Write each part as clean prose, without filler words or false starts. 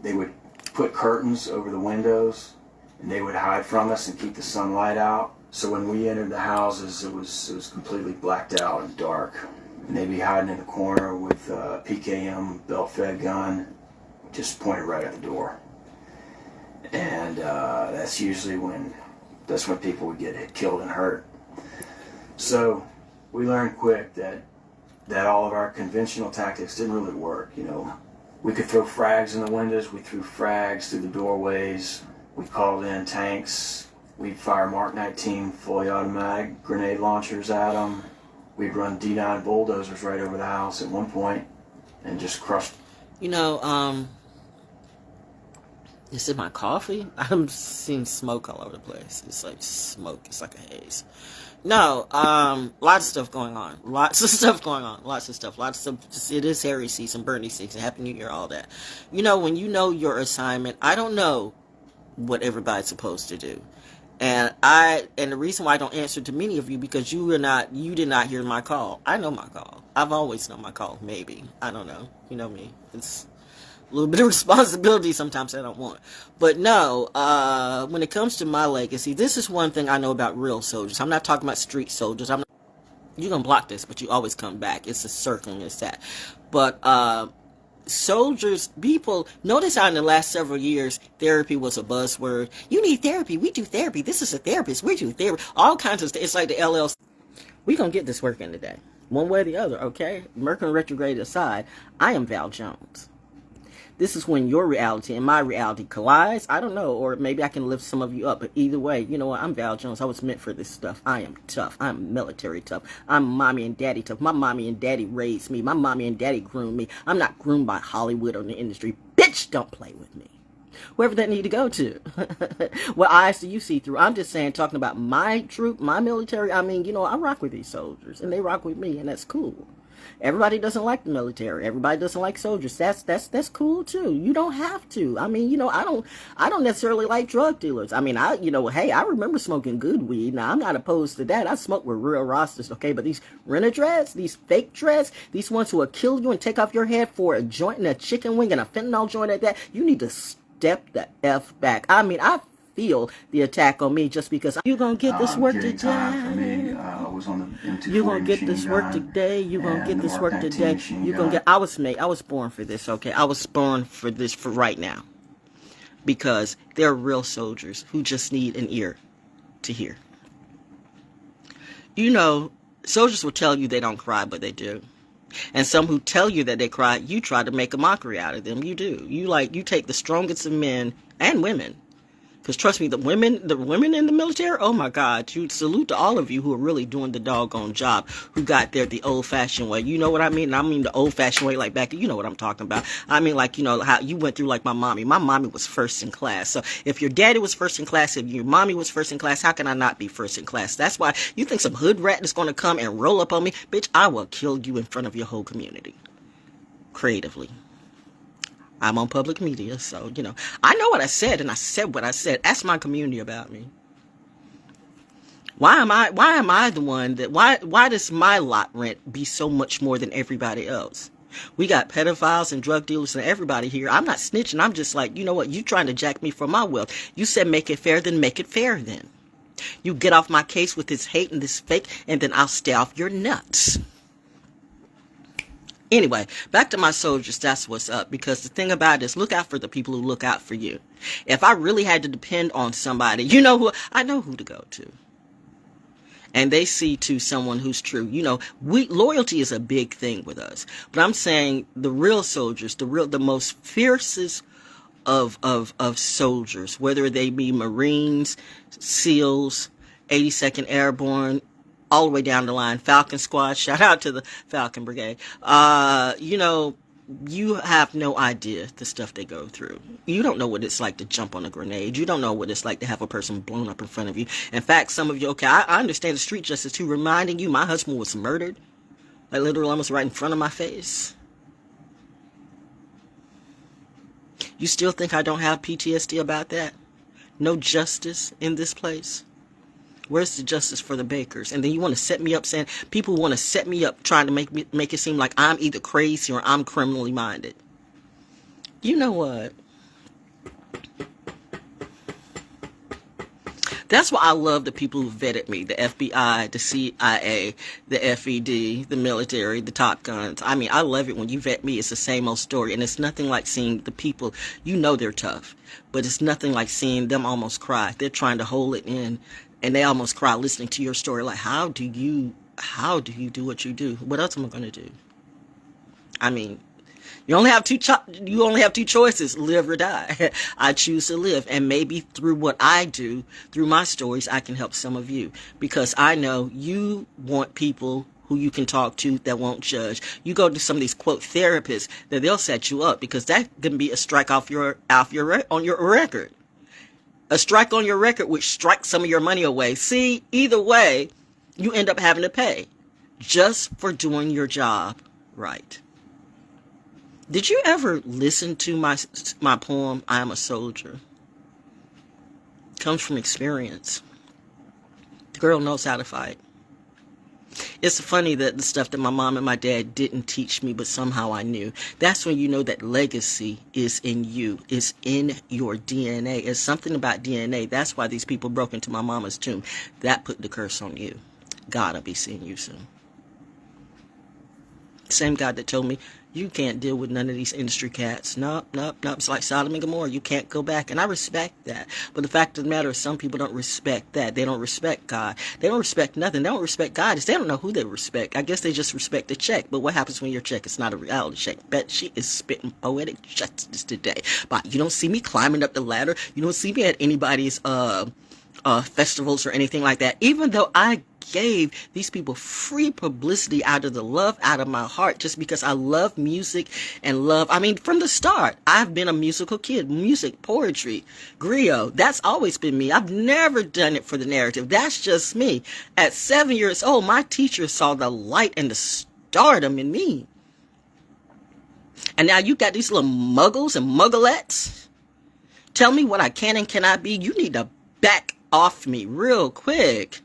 they would put curtains over the windows, and they would hide from us and keep the sunlight out. So when we entered the houses, it was completely blacked out and dark. And they'd be hiding in the corner with a PKM belt-fed gun, just pointed right at the door. And that's usually when people would get killed and hurt. So we learned quick that all of our conventional tactics didn't really work. You know, we could throw frags in the windows. We threw frags through the doorways. We called in tanks. We'd fire Mark 19 fully automatic grenade launchers at them. We'd run D9 bulldozers right over the house at one point and just crushed. You know, is it my coffee? I'm seeing smoke all over the place. It's like smoke. It's like a haze. No, lots of stuff going on. Lots of stuff. It is Harry season, Bernie season, Happy New Year, all that. You know, when you know your assignment, I don't know what everybody's supposed to do. And the reason why I don't answer to many of you, because you did not hear my call. I know my call. I've always known my call, maybe. I don't know. You know me. It's a little bit of responsibility sometimes I don't want. But no, when it comes to my legacy, this is one thing I know about real soldiers. I'm not talking about street soldiers. You're going to block this, but you always come back. It's a circling, it's that. But soldiers, people, notice how in the last several years, therapy was a buzzword. You need therapy. We do therapy. This is a therapist. We do therapy. All kinds of stuff. It's like the LLC. We're going to get this working today. One way or the other, okay? Mercury retrograde aside, I am Val Jones. This is when your reality and my reality collides. I don't know, or maybe I can lift some of you up. But either way, you know what? I'm Val Jones. I was meant for this stuff. I am tough. I'm military tough. I'm mommy and daddy tough. My mommy and daddy raised me. My mommy and daddy groomed me. I'm not groomed by Hollywood or the industry. Bitch, don't play with me. Wherever that need to go to. What eyes do you see through? I'm just saying, talking about my troop, my military. I mean, you know, I rock with these soldiers, and they rock with me, and that's cool. Everybody doesn't like the military. Everybody doesn't like soldiers. That's cool too. You don't have to. I mean, you know, I don't necessarily like drug dealers. I mean, hey, I remember smoking good weed. Now, I'm not opposed to that. I smoke with real rosters, okay? But these renter dreads, these fake dreads, these ones who will kill you and take off your head for a joint and a chicken wing and a fentanyl joint at that, you need to step the F back. I mean, I feel the attack on me just because you're gonna get this work today. For me, was on the M240 you're gonna get this work today. You're gonna get this work today. You're gonna get. I was born for this. Okay, I was born for this for right now, because there are real soldiers who just need an ear to hear. You know, soldiers will tell you they don't cry, but they do. And some who tell you that they cry, you try to make a mockery out of them. You do. You take the strongest of men and women. Because trust me, the women in the military, oh my God, you salute to all of you who are really doing the doggone job, who got there the old-fashioned way. You know what I mean? I mean the old-fashioned way, like back, you know what I'm talking about. I mean, like, you know, how you went through like my mommy. My mommy was first in class. So if your daddy was first in class, if your mommy was first in class, how can I not be first in class? That's why you think some hood rat is going to come and roll up on me? Bitch, I will kill you in front of your whole community. Creatively. I'm on public media, so, you know, I know what I said, and I said what I said. Ask my community about me. Why am I the one that, why does my lot rent be so much more than everybody else? We got pedophiles and drug dealers and everybody here. I'm not snitching. I'm just like, you know what? You trying to jack me for my wealth. You said make it fair, then make it fair then. You get off my case with this hate and this fake, and then I'll stay off your nuts. Anyway, back to my soldiers, that's what's up. Because the thing about it is, look out for the people who look out for you. If I really had to depend on somebody, you know who, I know who to go to. And they see to someone who's true. You know, loyalty is a big thing with us. But I'm saying the real soldiers, the most fiercest of soldiers, whether they be Marines, SEALs, 82nd Airborne, all the way down the line, Falcon Squad, shout out to the Falcon Brigade. You know, you have no idea the stuff they go through. You don't know what it's like to jump on a grenade. You don't know what it's like to have a person blown up in front of you. In fact, some of you, okay, I understand the street justice too, reminding you my husband was murdered, like literally almost right in front of my face. You still think I don't have PTSD about that? No justice in this place? Where's the justice for the bakers? And then you want to set me up saying, people want to set me up trying to make it seem like I'm either crazy or I'm criminally minded. You know what? That's why I love the people who vetted me, the FBI, the CIA, the FED, the military, the Top Guns. I mean, I love it when you vet me. It's the same old story. And it's nothing like seeing the people, you know they're tough, but it's nothing like seeing them almost cry. They're trying to hold it in, and they almost cry listening to your story. Like, how do you do what you do? What else am I going to do? I mean, you only have two choices, live or die. I choose to live, and maybe through what I do, through my stories, I can help some of you, because I know you want people who you can talk to that won't judge. You go to some of these quote therapists that they'll set you up, because that can be a strike on your record. A strike on your record which strikes some of your money away. See, either way, you end up having to pay just for doing your job right. Did you ever listen to my poem, I Am a Soldier? It comes from experience. The girl knows how to fight. It's funny that the stuff that my mom and my dad didn't teach me, but somehow I knew. That's when you know that legacy is in you. It's in your DNA. It's something about DNA. That's why these people broke into my mama's tomb. That put the curse on you. God, I'll be seeing you soon. Same God that told me, you can't deal with none of these industry cats. Nope. It's like Sodom and Gomorrah. You can't go back. And I respect that. But the fact of the matter is, some people don't respect that. They don't respect God. They don't respect nothing. They don't respect God. They don't know who they respect. I guess they just respect the check. But what happens when your check is not a reality check? Bet she is spitting poetic justice today. But you don't see me climbing up the ladder. You don't see me at anybody's festivals or anything like that. Even though I gave these people free publicity out of the love out of my heart, just because I love music and love, I mean, from the start, I've been a musical kid. Music, poetry, griot, that's always been me. I've never done it for the narrative. That's just me. At 7 years old, my teacher saw the light and the stardom in me. And now you got these little muggles and mugglettes. Tell me what I can and cannot be. You need to back off me real quick.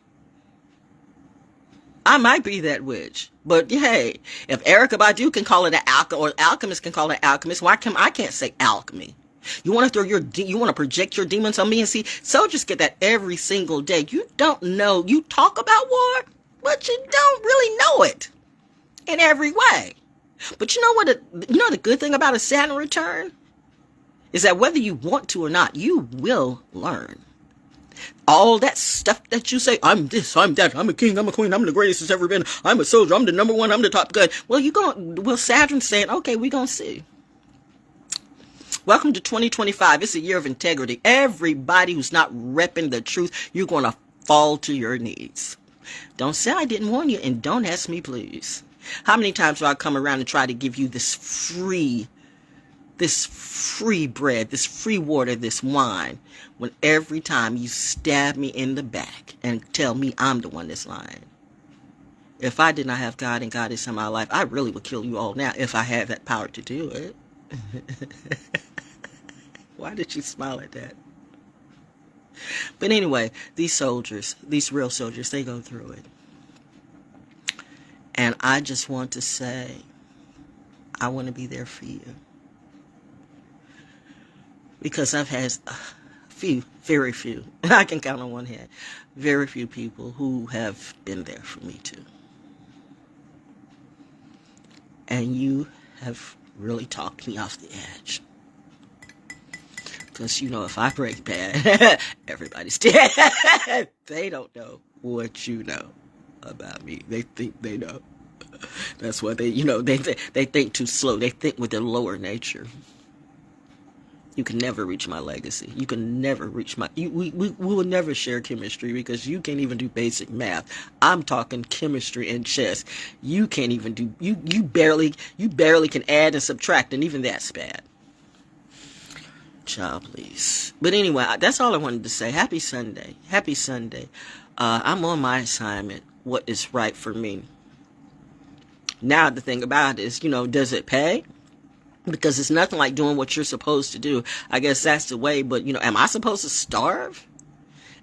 I might be that witch, but hey, if Erykah Badu can call it an alchemist, or alchemist can call it an alchemist, why I can't say alchemy? You want to project your demons on me and see? Soldiers get that every single day. You don't know. You talk about war, but you don't really know it in every way. But you know what? The good thing about a Saturn return is that whether you want to or not, you will learn. All that stuff that you say, I'm this, I'm that, I'm a king, I'm a queen, I'm the greatest there's ever been, I'm a soldier, I'm the number one, I'm the top gun. Well, Saturn's saying, okay, we're going to see. Welcome to 2025. It's a year of integrity. Everybody who's not repping the truth, you're going to fall to your knees. Don't say I didn't warn you, and don't ask me, please. How many times do I come around and try to give you this free bread, this free water, this wine, when every time you stab me in the back and tell me I'm the one that's lying? If I did not have God and God is in my life, I really would kill you all now if I had that power to do it. Why did you smile at that? But anyway, these soldiers, these real soldiers, they go through it. And I just want to say, I want to be there for you. Because I've had very few, I can count on one hand, very few people who have been there for me too. And you have really talked me off the edge. Because, if I break bad, everybody's dead. They don't know what you know about me. They think they know. That's why they think too slow. They think with their lower nature. You can never reach my legacy. You can never reach we will never share chemistry, because you can't even do basic math. I'm talking chemistry and chess. You can't even do, you barely can add and subtract, and even that's bad. Child, please. But anyway, that's all I wanted to say. Happy Sunday. Happy Sunday. I'm on my assignment. What is right for me. Now, the thing about it is, does it pay? Because it's nothing like doing what you're supposed to do. I guess that's the way, but, am I supposed to starve?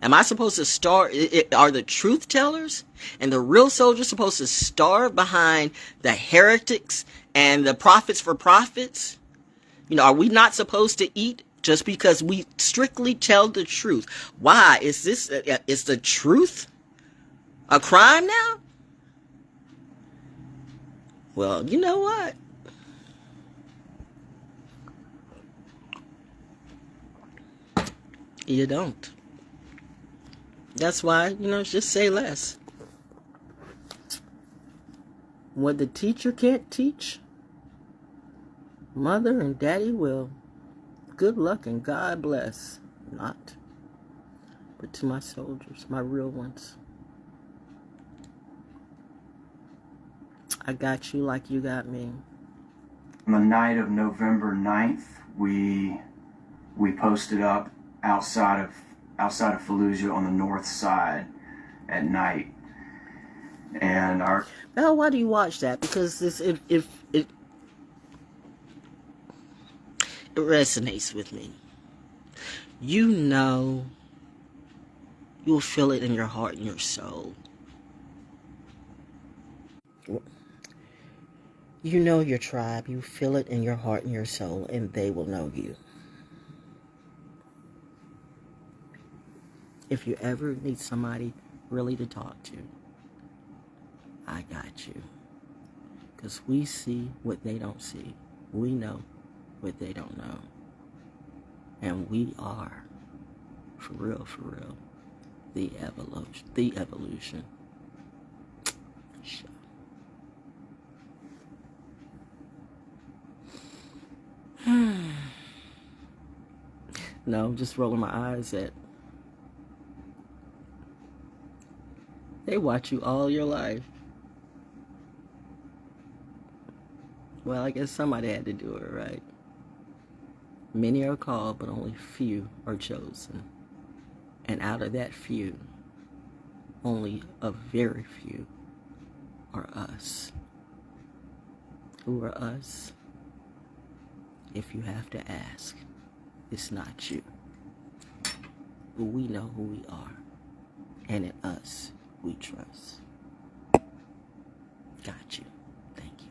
Am I supposed to starve? Are the truth tellers and the real soldiers supposed to starve behind the heretics and the prophets for profits? Are we not supposed to eat Just because we strictly tell the truth. Why? Is the truth a crime now? Well, you know what? You don't. That's why, just say less. What the teacher can't teach, mother and daddy will. Good luck and God bless. Not. But to my soldiers, my real ones. I got you like you got me. On the night of November 9th, we posted up outside of Fallujah on the north side at night. And Now, why do you watch that? Because it resonates with me. You'll feel it in your heart and your soul. You know your tribe. You feel it in your heart and your soul, and they will know you. If you ever need somebody really to talk to, I got you. Because we see what they don't see. We know what they don't know. And we are, for real, the evolution. No, I'm just rolling my eyes at. They watch you all your life. Well, I guess somebody had to do it, right? Many are called, but only few are chosen. And out of that few, only a very few are us. Who are us? If you have to ask, it's not you. But we know who we are. And in us, we trust. Got you. Thank you.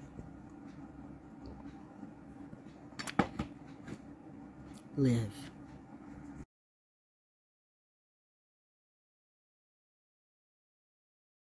Live.